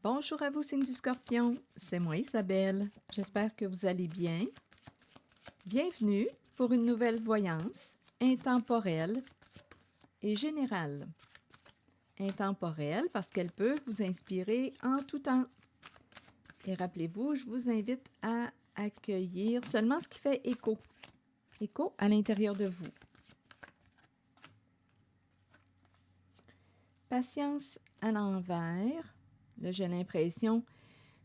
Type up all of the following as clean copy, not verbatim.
Bonjour à vous, signe du Scorpion, c'est moi Isabelle. J'espère que vous allez bien. Bienvenue pour une nouvelle voyance intemporelle et générale. Intemporelle parce qu'elle peut vous inspirer en tout temps. Et rappelez-vous, je vous invite à accueillir seulement ce qui fait écho. Écho à l'intérieur de vous. Patience à l'envers. Là, j'ai l'impression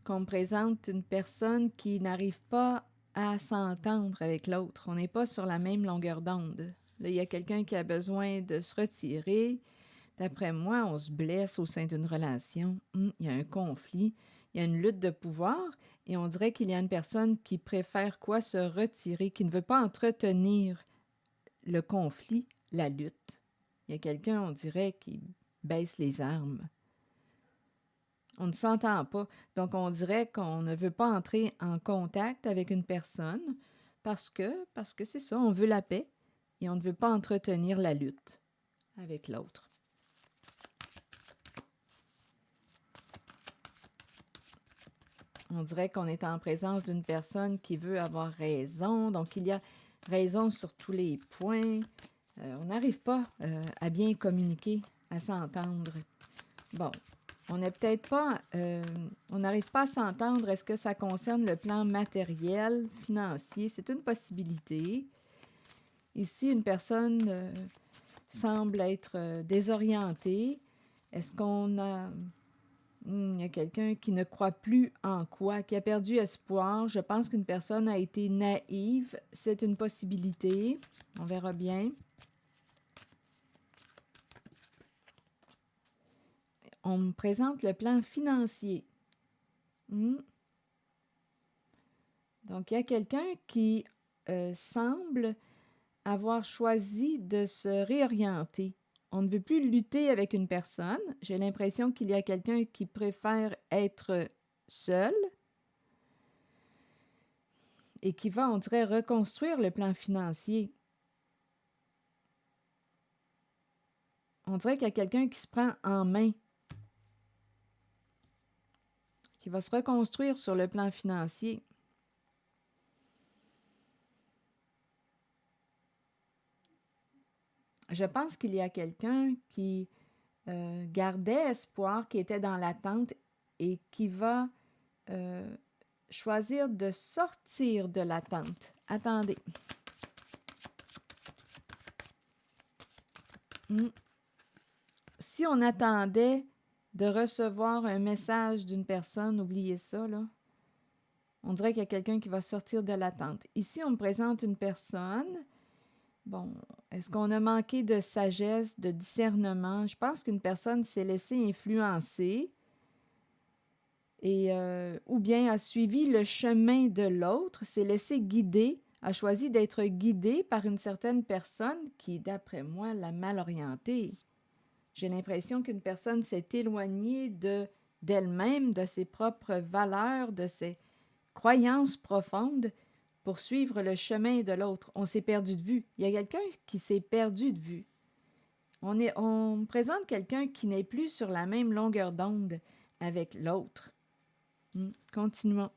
qu'on me présente une personne qui n'arrive pas à s'entendre avec l'autre. On n'est pas sur la même longueur d'onde. Là, il y a quelqu'un qui a besoin de se retirer. D'après moi, on se blesse au sein d'une relation. Il y a un conflit, il y a une lutte de pouvoir et on dirait qu'il y a une personne qui préfère quoi se retirer, qui ne veut pas entretenir le conflit, la lutte. Il y a quelqu'un, on dirait, qui baisse les armes. On ne s'entend pas. Donc, on dirait qu'on ne veut pas entrer en contact avec une personne parce que c'est ça, on veut la paix et on ne veut pas entretenir la lutte avec l'autre. On dirait qu'on est en présence d'une personne qui veut avoir raison. Donc, il y a raison sur tous les points. On n'arrive pas à bien communiquer, à s'entendre. Bon. On n'est peut-être pas, on n'arrive pas à s'entendre. Est-ce que ça concerne le plan matériel, financier? C'est une possibilité. Ici, une personne semble être désorientée. Est-ce qu'on a... il y a quelqu'un qui ne croit plus en quoi, qui a perdu espoir. Je pense qu'une personne a été naïve. C'est une possibilité. On verra bien. On me présente le plan financier. Donc, il y a quelqu'un qui semble avoir choisi de se réorienter. On ne veut plus lutter avec une personne. J'ai l'impression qu'il y a quelqu'un qui préfère être seul et qui va, on dirait, reconstruire le plan financier. On dirait qu'il y a quelqu'un qui se prend en main, qui va se reconstruire sur le plan financier. Je pense qu'il y a quelqu'un qui gardait espoir, qui était dans l'attente et qui va choisir de sortir de l'attente. Attendez. Si on attendait de recevoir un message d'une personne, oubliez ça, là. On dirait qu'il y a quelqu'un qui va sortir de l'attente. Ici, on me présente une personne. Bon, est-ce qu'on a manqué de sagesse, de discernement? Je pense qu'une personne s'est laissée influencer et ou bien a suivi le chemin de l'autre, s'est laissé guider, a choisi d'être guidé par une certaine personne qui, d'après moi, l'a mal orientée. J'ai l'impression qu'une personne s'est éloignée d'elle-même, de ses propres valeurs, de ses croyances profondes pour suivre le chemin de l'autre. On s'est perdu de vue. Il y a quelqu'un qui s'est perdu de vue. On présente quelqu'un qui n'est plus sur la même longueur d'onde avec l'autre. Continuons.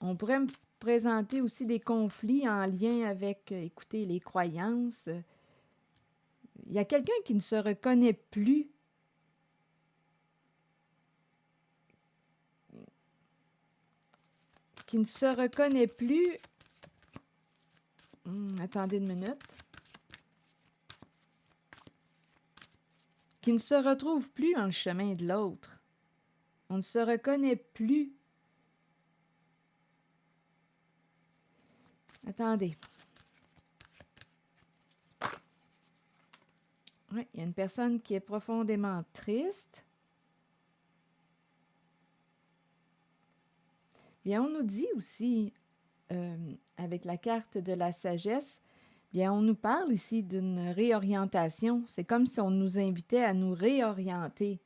On pourrait me présenter aussi des conflits en lien avec, écoutez, les croyances. Il y a quelqu'un qui ne se reconnaît plus. Qui ne se reconnaît plus. Attendez une minute. Qui ne se retrouve plus en chemin de l'autre. On ne se reconnaît plus. Attendez. Oui, il y a une personne qui est profondément triste. Bien, on nous dit aussi, avec la carte de la sagesse, bien, on nous parle ici d'une réorientation. C'est comme si on nous invitait à nous réorienter.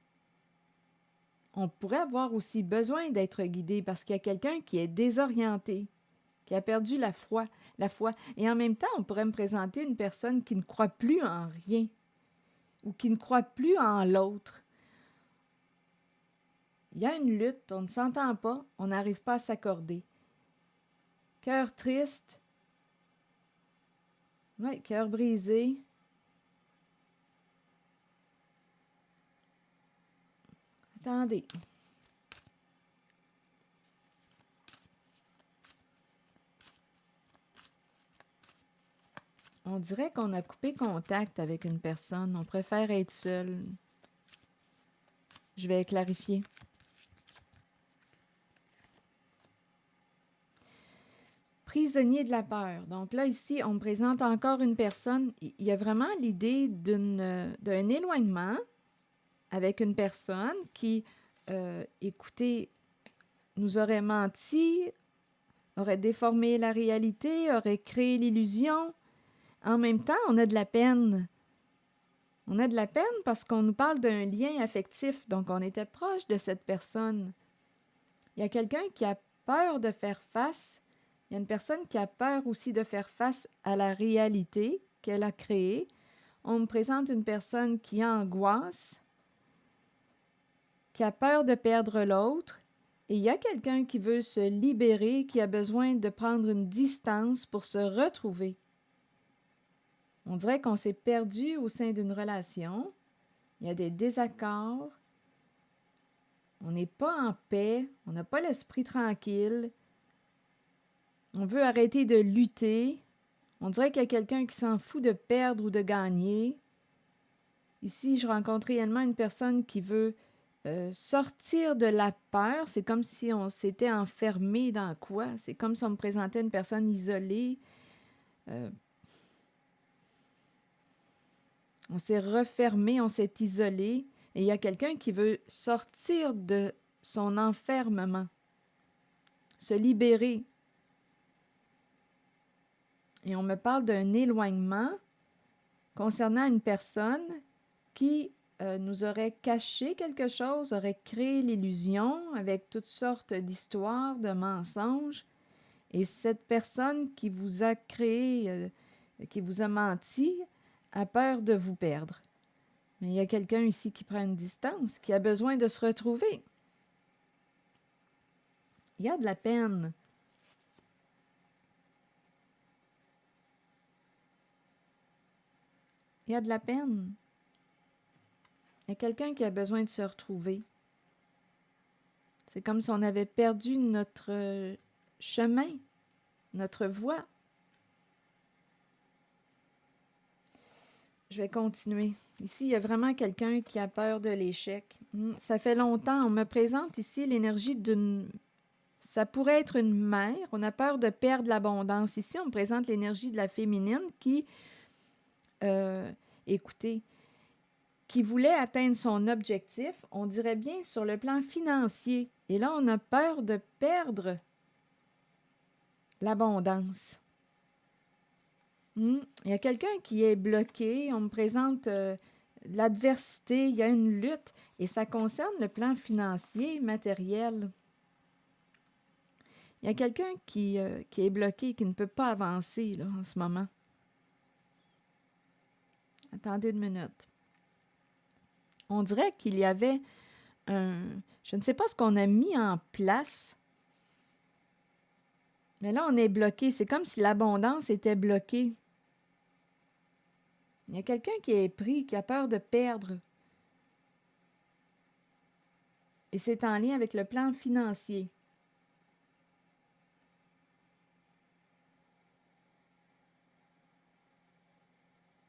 On pourrait avoir aussi besoin d'être guidé parce qu'il y a quelqu'un qui est désorienté, qui a perdu la foi. Et en même temps, on pourrait me présenter une personne qui ne croit plus en rien. ou qui ne croit plus en l'autre. Il y a une lutte, on ne s'entend pas, on n'arrive pas à s'accorder. Cœur triste, ouais, cœur brisé. Attendez. On dirait qu'on a coupé contact avec une personne. On préfère être seul. Je vais clarifier. Prisonnier de la peur. Donc là, ici, on me présente encore une personne. Il y a vraiment l'idée d'un éloignement avec une personne qui, écoutez, nous aurait menti, aurait déformé la réalité, aurait créé l'illusion. En même temps, on a de la peine. On a de la peine parce qu'on nous parle d'un lien affectif, donc on était proche de cette personne. Il y a quelqu'un qui a peur de faire face. Il y a une personne qui a peur aussi de faire face à la réalité qu'elle a créée. On me présente une personne qui angoisse, qui a peur de perdre l'autre. Et il y a quelqu'un qui veut se libérer, qui a besoin de prendre une distance pour se retrouver. On dirait qu'on s'est perdu au sein d'une relation. Il y a des désaccords. On n'est pas en paix. On n'a pas l'esprit tranquille. On veut arrêter de lutter. On dirait qu'il y a quelqu'un qui s'en fout de perdre ou de gagner. Ici, je rencontre réellement une personne qui veut sortir de la peur. C'est comme si on s'était enfermé dans quoi? C'est comme si on me présentait une personne isolée. On s'est refermé, on s'est isolé. Et il y a quelqu'un qui veut sortir de son enfermement, se libérer. Et on me parle d'un éloignement concernant une personne qui nous aurait caché quelque chose, aurait créé l'illusion avec toutes sortes d'histoires, de mensonges. Et cette personne qui vous a créé, qui vous a menti, a peur de vous perdre. Mais il y a quelqu'un ici qui prend une distance, qui a besoin de se retrouver. Il y a de la peine. Il y a de la peine. Il y a quelqu'un qui a besoin de se retrouver. C'est comme si on avait perdu notre chemin, notre voie. Je vais continuer. Ici, il y a vraiment quelqu'un qui a peur de l'échec. Ça fait longtemps. On me présente ici l'énergie d'une... Ça pourrait être une mère. On a peur de perdre l'abondance. Ici, on me présente l'énergie de la féminine qui, écoutez, qui voulait atteindre son objectif, on dirait bien sur le plan financier. Et là, on a peur de perdre l'abondance. Il y a quelqu'un qui est bloqué. On me présente l'adversité. Il y a une lutte. Et ça concerne le plan financier, matériel. Il y a quelqu'un qui est bloqué, qui ne peut pas avancer là, en ce moment. Attendez une minute. On dirait qu'il y avait je ne sais pas ce qu'on a mis en place, mais là, on est bloqué. C'est comme si l'abondance était bloquée. Il y a quelqu'un qui est pris, qui a peur de perdre. Et c'est en lien avec le plan financier.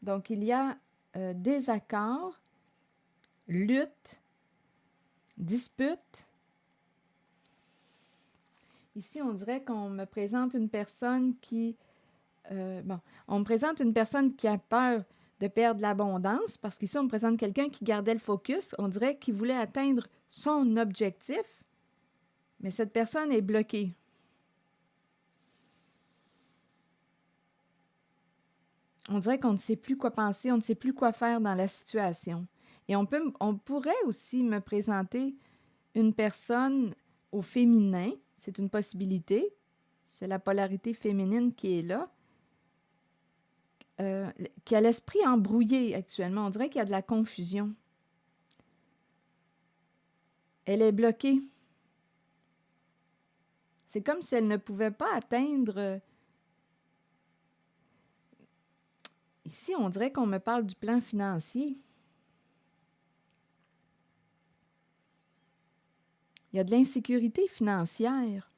Donc, il y a désaccord, lutte, dispute. Ici, on dirait qu'on me présente une personne qui... on me présente une personne qui a peur de perdre l'abondance, parce qu'ici, on me présente quelqu'un qui gardait le focus. On dirait qu'il voulait atteindre son objectif, mais cette personne est bloquée. On dirait qu'on ne sait plus quoi penser, on ne sait plus quoi faire dans la situation. Et on pourrait aussi me présenter une personne au féminin. C'est une possibilité. C'est la polarité féminine qui est là. qui a l'esprit embrouillé actuellement. On dirait qu'il y a de la confusion. Elle est bloquée. C'est comme si elle ne pouvait pas atteindre. Ici, on dirait qu'on me parle du plan financier. Il y a de l'insécurité financière.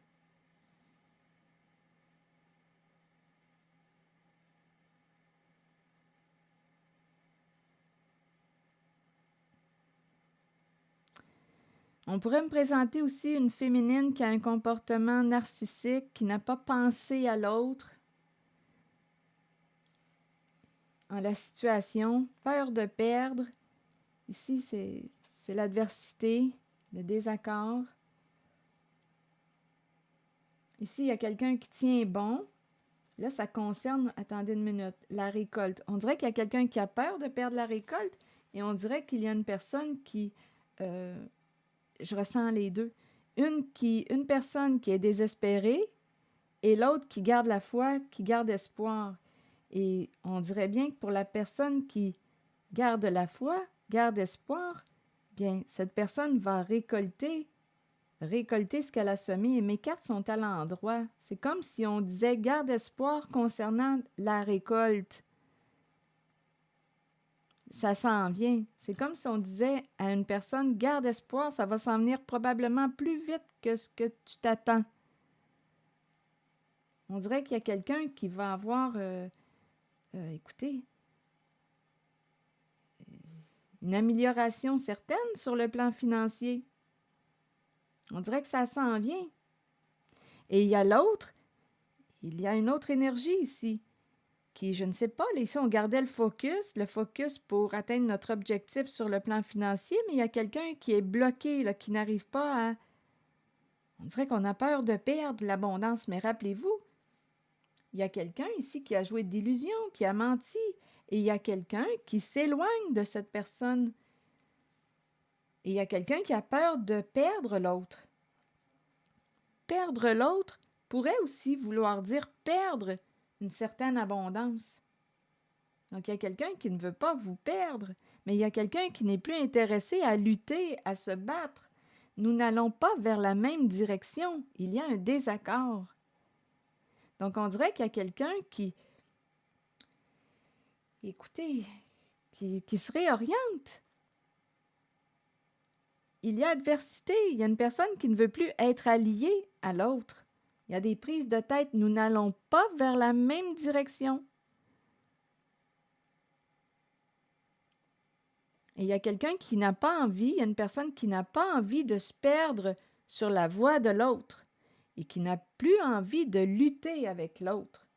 On pourrait me présenter aussi une féminine qui a un comportement narcissique, qui n'a pas pensé à l'autre en la situation, peur de perdre. Ici, c'est l'adversité, le désaccord. Ici, il y a quelqu'un qui tient bon. Là, ça concerne, attendez une minute, la récolte. On dirait qu'il y a quelqu'un qui a peur de perdre la récolte et on dirait qu'il y a une personne qui... je ressens les deux. Une personne qui est désespérée et l'autre qui garde la foi, qui garde espoir. Et on dirait bien que pour la personne qui garde la foi, garde espoir, bien, cette personne va récolter ce qu'elle a semé. Et mes cartes sont à l'endroit. C'est comme si on disait garde espoir concernant la récolte. Ça s'en vient. C'est comme si on disait à une personne garde espoir, ça va s'en venir probablement plus vite que ce que tu t'attends. On dirait qu'il y a quelqu'un qui va avoir, écoutez, une amélioration certaine sur le plan financier. On dirait que ça s'en vient. Et il y a une autre énergie ici, qui, je ne sais pas, là, ici on gardait le focus pour atteindre notre objectif sur le plan financier, mais il y a quelqu'un qui est bloqué, là, qui n'arrive pas à... On dirait qu'on a peur de perdre l'abondance, mais rappelez-vous, il y a quelqu'un ici qui a joué d'illusion, qui a menti, et il y a quelqu'un qui s'éloigne de cette personne. Et il y a quelqu'un qui a peur de perdre l'autre. Perdre l'autre pourrait aussi vouloir dire perdre une certaine abondance. Donc, il y a quelqu'un qui ne veut pas vous perdre, mais il y a quelqu'un qui n'est plus intéressé à lutter, à se battre. Nous n'allons pas vers la même direction. Il y a un désaccord. Donc, on dirait qu'il y a quelqu'un qui, écoutez, qui se réoriente. Il y a adversité. Il y a une personne qui ne veut plus être alliée à l'autre. Il y a des prises de tête. Nous n'allons pas vers la même direction. Et il y a quelqu'un qui n'a pas envie, il y a une personne qui n'a pas envie de se perdre sur la voie de l'autre et qui n'a plus envie de lutter avec l'autre.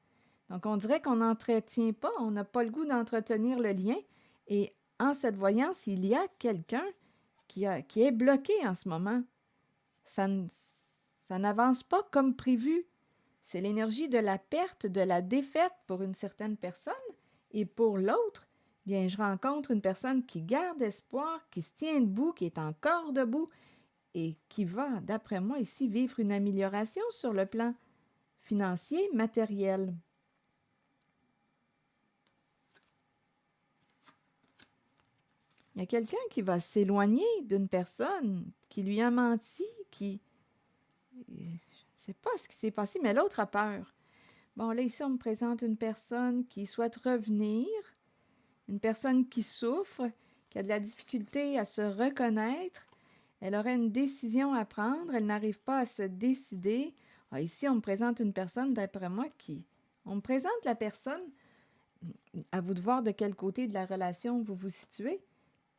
Donc, on dirait qu'on n'entretient pas, on n'a pas le goût d'entretenir le lien. Et en cette voyance, il y a quelqu'un qui est bloqué en ce moment. Ça n'avance pas comme prévu. C'est l'énergie de la perte, de la défaite pour une certaine personne. Et pour l'autre, bien, je rencontre une personne qui garde espoir, qui se tient debout, qui est encore debout et qui va, d'après moi, ici, vivre une amélioration sur le plan financier, matériel. Il y a quelqu'un qui va s'éloigner d'une personne qui lui a menti, qui... Je ne sais pas ce qui s'est passé, mais l'autre a peur. Bon, là, ici, on me présente une personne qui souhaite revenir, une personne qui souffre, qui a de la difficulté à se reconnaître. Elle aurait une décision à prendre, elle n'arrive pas à se décider. Ah, ici, on me présente une personne, d'après moi, qui... On me présente la personne, à vous de voir de quel côté de la relation vous vous situez.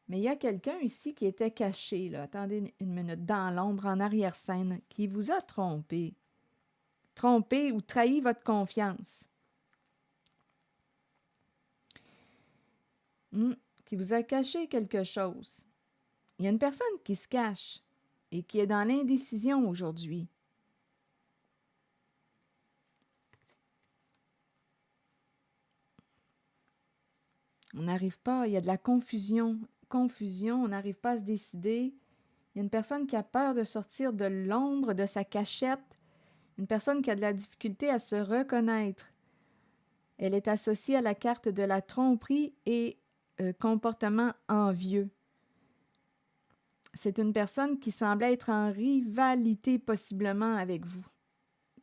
Mais il y a quelqu'un ici qui était caché, là, attendez une minute, dans l'ombre, en arrière-scène, qui vous a trompé. Trompé ou trahi votre confiance. Qui vous a caché quelque chose. Il y a une personne qui se cache et qui est dans l'indécision aujourd'hui. On n'arrive pas, il y a de la confusion, on n'arrive pas à se décider. Il y a une personne qui a peur de sortir de l'ombre de sa cachette, une personne qui a de la difficulté à se reconnaître. Elle est associée à la carte de la tromperie et comportement envieux. C'est une personne qui semblait être en rivalité possiblement avec vous.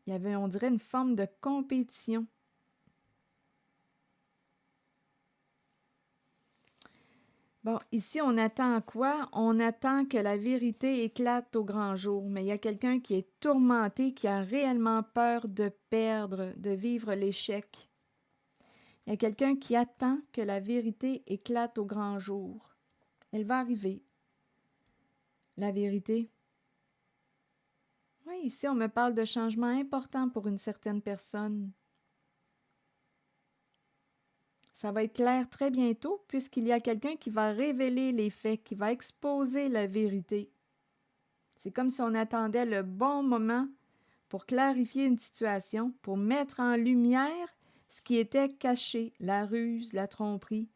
Il y avait, on dirait, une forme de compétition. Bon, ici, on attend quoi? On attend que la vérité éclate au grand jour, mais il y a quelqu'un qui est tourmenté, qui a réellement peur de perdre, de vivre l'échec. Il y a quelqu'un qui attend que la vérité éclate au grand jour. Elle va arriver. La vérité. Oui, ici, on me parle de changements importants pour une certaine personne. Ça va être clair très bientôt, puisqu'il y a quelqu'un qui va révéler les faits, qui va exposer la vérité. C'est comme si on attendait le bon moment pour clarifier une situation, pour mettre en lumière ce qui était caché, la ruse, la tromperie.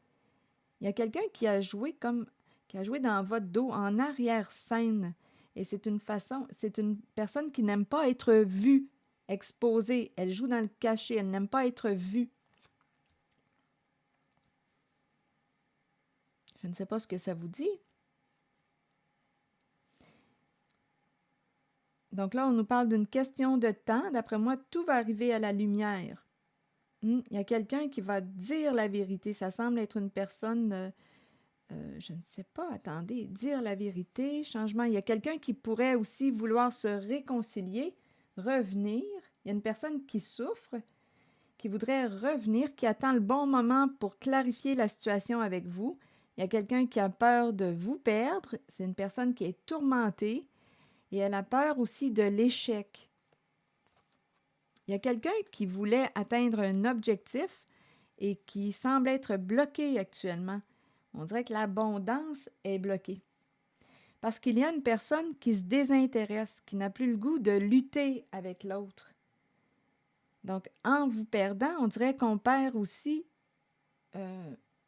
Il y a quelqu'un qui a joué dans votre dos en arrière-scène. Et c'est une personne qui n'aime pas être vue, exposée. Elle joue dans le cachet, elle n'aime pas être vue. Je ne sais pas ce que ça vous dit. Donc là, on nous parle d'une question de temps. D'après moi, tout va arriver à la lumière. Il y a quelqu'un qui va dire la vérité. Ça semble être une personne, je ne sais pas, attendez, dire la vérité, changement. Il y a quelqu'un qui pourrait aussi vouloir se réconcilier, revenir. Il y a une personne qui souffre, qui voudrait revenir, qui attend le bon moment pour clarifier la situation avec vous. Il y a quelqu'un qui a peur de vous perdre. C'est une personne qui est tourmentée et elle a peur aussi de l'échec. Il y a quelqu'un qui voulait atteindre un objectif et qui semble être bloqué actuellement. On dirait que l'abondance est bloquée. Parce qu'il y a une personne qui se désintéresse, qui n'a plus le goût de lutter avec l'autre. Donc, en vous perdant, on dirait qu'on perd aussi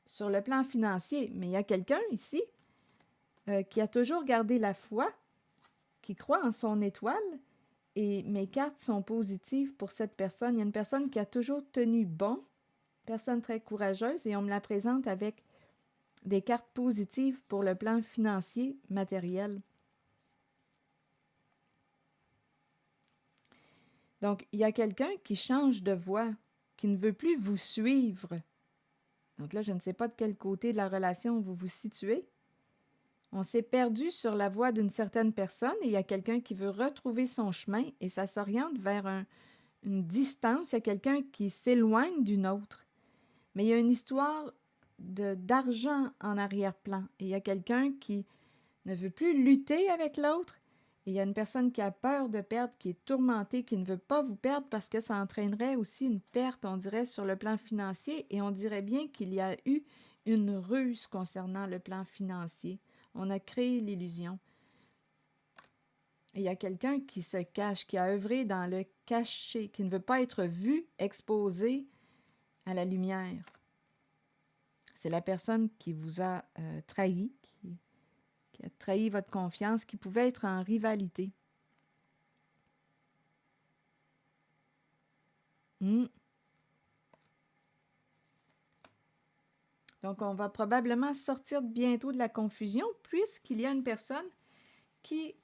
sur le plan financier. Mais il y a quelqu'un ici qui a toujours gardé la foi, qui croit en son étoile, et mes cartes sont positives pour cette personne. Il y a une personne qui a toujours tenu bon, personne très courageuse, et on me la présente avec des cartes positives pour le plan financier, matériel. Donc, il y a quelqu'un qui change de voie, qui ne veut plus vous suivre. Donc là, je ne sais pas de quel côté de la relation vous vous situez. On s'est perdu sur la voie d'une certaine personne et il y a quelqu'un qui veut retrouver son chemin et ça s'oriente vers une distance. Il y a quelqu'un qui s'éloigne d'une autre. Mais il y a une histoire d'argent en arrière-plan. Et il y a quelqu'un qui ne veut plus lutter avec l'autre. Et il y a une personne qui a peur de perdre, qui est tourmentée, qui ne veut pas vous perdre parce que ça entraînerait aussi une perte, on dirait, sur le plan financier. Et on dirait bien qu'il y a eu une ruse concernant le plan financier. On a créé l'illusion. Et il y a quelqu'un qui se cache, qui a œuvré dans le cachet, qui ne veut pas être vu, exposé à la lumière. C'est la personne qui vous a trahi, qui a trahi votre confiance, qui pouvait être en rivalité. Donc, on va probablement sortir bientôt de la confusion puisqu'il y a une personne qui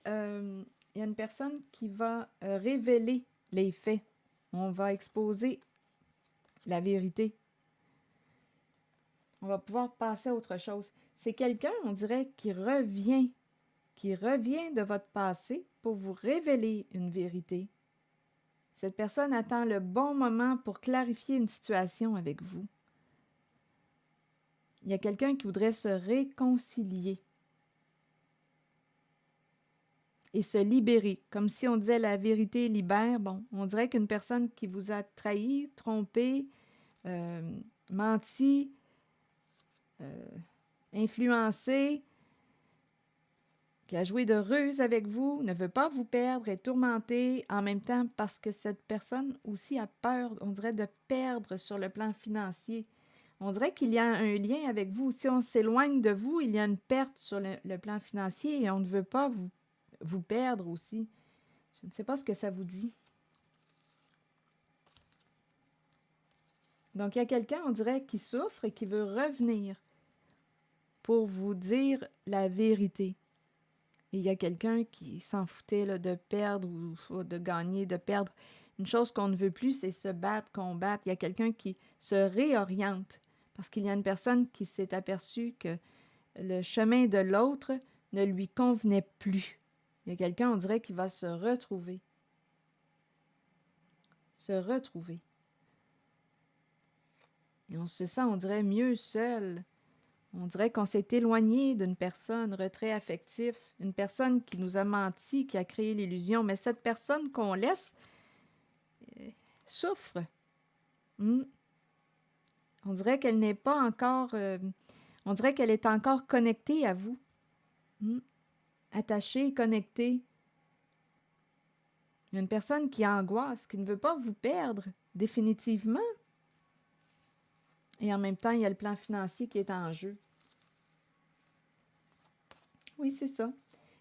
va révéler les faits. On va exposer la vérité. On va pouvoir passer à autre chose. C'est quelqu'un, on dirait, qui revient de votre passé pour vous révéler une vérité. Cette personne attend le bon moment pour clarifier une situation avec vous. Il y a quelqu'un qui voudrait se réconcilier et se libérer. Comme si on disait la vérité libère. Bon, on dirait qu'une personne qui vous a trahi, trompé, menti, influencé, qui a joué de ruse avec vous, ne veut pas vous perdre, est tourmentée en même temps parce que cette personne aussi a peur, on dirait, de perdre sur le plan financier. On dirait qu'il y a un lien avec vous. Si on s'éloigne de vous, il y a une perte sur le plan financier et on ne veut pas vous perdre aussi. Je ne sais pas ce que ça vous dit. Donc, il y a quelqu'un, on dirait, qui souffre et qui veut revenir pour vous dire la vérité. Et il y a quelqu'un qui s'en foutait là, de perdre ou de gagner, de perdre. Une chose qu'on ne veut plus, c'est se battre, combattre. Il y a quelqu'un qui se réoriente parce qu'il y a une personne qui s'est aperçue que le chemin de l'autre ne lui convenait plus. Il y a quelqu'un, on dirait, qui va se retrouver. Se retrouver. Et on se sent, on dirait, mieux seul. On dirait qu'on s'est éloigné d'une personne, retrait affectif, une personne qui nous a menti, qui a créé l'illusion. Mais cette personne qu'on laisse souffre. Hmm. On dirait qu'elle n'est pas encore... on dirait qu'elle est encore connectée à vous. Hmm. Attachée, connectée. Il y a une personne qui angoisse, qui ne veut pas vous perdre, définitivement. Et en même temps, il y a le plan financier qui est en jeu. Oui, c'est ça.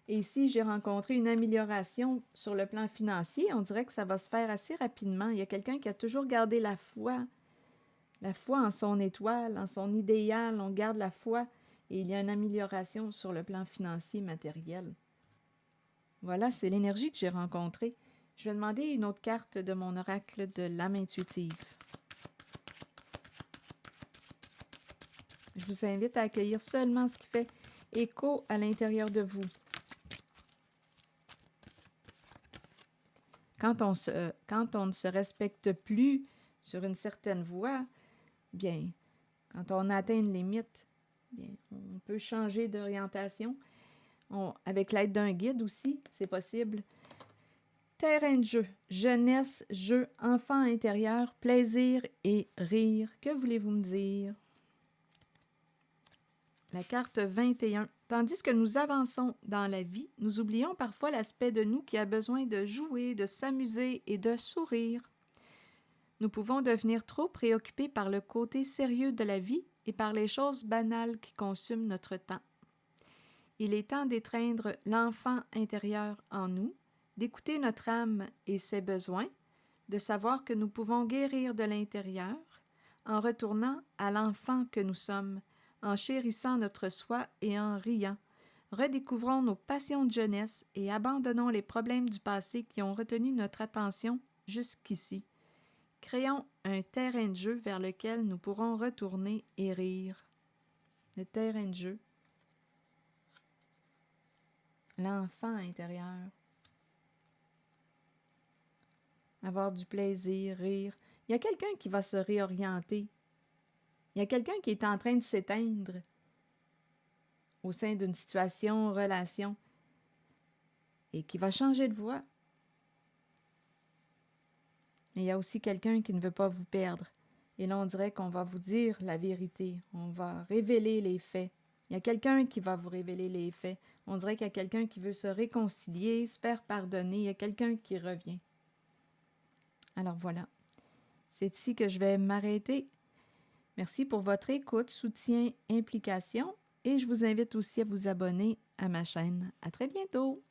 Et ici, j'ai rencontré une amélioration sur le plan financier. On dirait que ça va se faire assez rapidement. Il y a quelqu'un qui a toujours gardé la foi en son étoile, en son idéal. On garde la foi et il y a une amélioration sur le plan financier matériel. Voilà, c'est l'énergie que j'ai rencontrée. Je vais demander une autre carte de mon oracle de l'âme intuitive. Je vous invite à accueillir seulement ce qui fait écho à l'intérieur de vous. Quand on ne se respecte plus sur une certaine voie, bien, quand on atteint une limite, bien, on peut changer d'orientation. Avec l'aide d'un guide aussi, c'est possible. Terrain de jeu, jeunesse, jeu, enfant intérieur, plaisir et rire. Que voulez-vous me dire? La carte 21. Tandis que nous avançons dans la vie, nous oublions parfois l'aspect de nous qui a besoin de jouer, de s'amuser et de sourire. Nous pouvons devenir trop préoccupés par le côté sérieux de la vie et par les choses banales qui consument notre temps. Il est temps d'étreindre l'enfant intérieur en nous, d'écouter notre âme et ses besoins, de savoir que nous pouvons guérir de l'intérieur en retournant à l'enfant que nous sommes, en chérissant notre soi et en riant. Redécouvrons nos passions de jeunesse et abandonnons les problèmes du passé qui ont retenu notre attention jusqu'ici. Créons un terrain de jeu vers lequel nous pourrons retourner et rire. Le terrain de jeu. L'enfant intérieur. Avoir du plaisir, rire. Il y a quelqu'un qui va se réorienter. Il y a quelqu'un qui est en train de s'éteindre au sein d'une situation, relation, et qui va changer de voie. Mais il y a aussi quelqu'un qui ne veut pas vous perdre. Et là, on dirait qu'on va vous dire la vérité. On va révéler les faits. Il y a quelqu'un qui va vous révéler les faits. On dirait qu'il y a quelqu'un qui veut se réconcilier, se faire pardonner. Il y a quelqu'un qui revient. Alors voilà. C'est ici que je vais m'arrêter. Merci pour votre écoute, soutien, implication. Et je vous invite aussi à vous abonner à ma chaîne. À très bientôt!